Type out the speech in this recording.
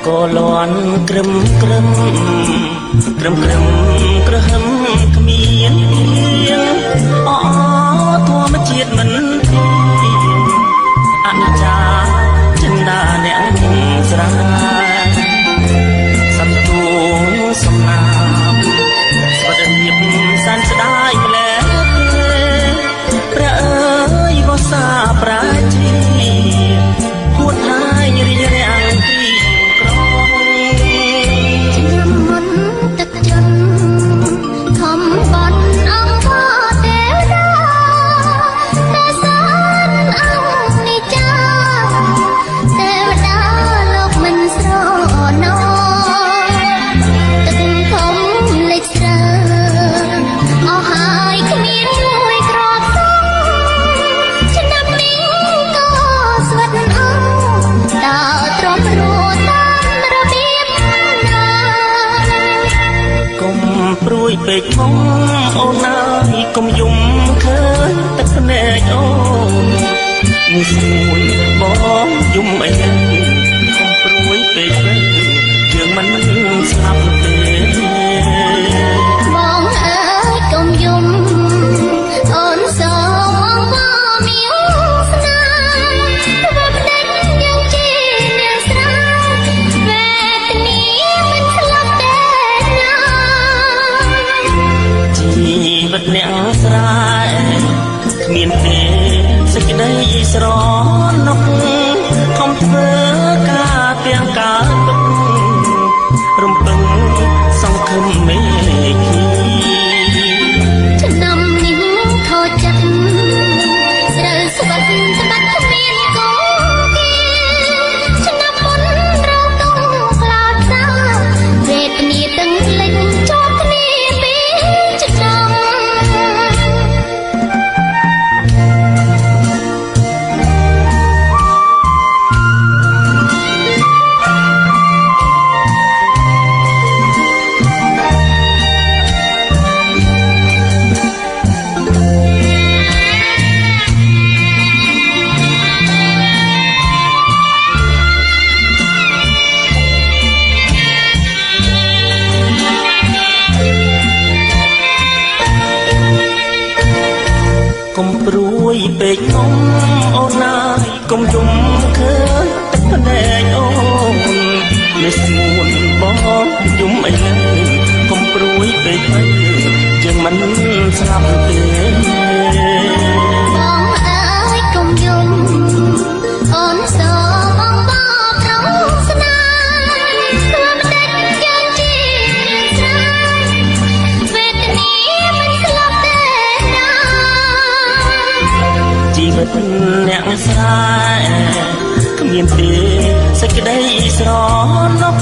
ក៏លន់ក្រឹមក្រឹមក្រឹមក្រឹមក្រហមគ្មានអធម្មជាតិមិនពីអនិច្ចាចិន្តាអ្នកស្រាសំទួងសំណាបស្វត្ថិភាពសានស្ដាយម្លែព្រះអើយវស្សាប្រាជាហួតហើយរីករាយពីក្រឆ្នាំមុនទឹកជន់ខំបន់អង្គទេវតាតែសានអង្គនេះចាទេវតាលោកមិនស្រណោទឹកធំលេចស្រើអស់ហើយគ្មានមួយក្របសងឆ្នាំនេះក៏ស្វិតអង្គតើទ្រាំព្រោះតាមរបៀបណាកុំព្រួយពេកផងអូនអើយកុំយំឃើញទឹកភ្នែកអូននេះស្រួយបងយំអីកុំព្រួយពេកវិញយើងមិនស្លាប់ទេបងអើយកុំយំអូនសូមអង្គមានស្នាធ្វើផ្ដេចយ៉ាងជាអ្នកស្រាវេទនាមិនស្លាប់ទេណាជីវិតអ្នកស្រែគ្មានទេសេចក្តីស្រណុកខំធ្វើការទាំងការទុករំពឹងសង្ឃឹមមេឃីឆ្នាំនេះខូចចិត្តស្រូវស្វិតស្បាត់គ្មានកូនគេឆ្នាំមុនរងទុំខ្លោចសាវេទនាទាំងលេចជាប់គ្នាពីឆ្នាំកុំព្រួយពេកខ្ញុំអូនណាយកុំយំឃើញទឹកភ្នែកអូននេះស្ងួនបងយំអីឡើយកុំព្រួយពេកវិញយើងមិនស្លាប់ទេបងអើយកុំយំអូនសូមអង្គប្រងស្នាធ្វើផ្ដេចយ៉ាងជាស្រាវេទនាមិនស្លាប់ទេណាជីវិតអ្នកស្រែគ្មានទេសេចក្តីស្រណុក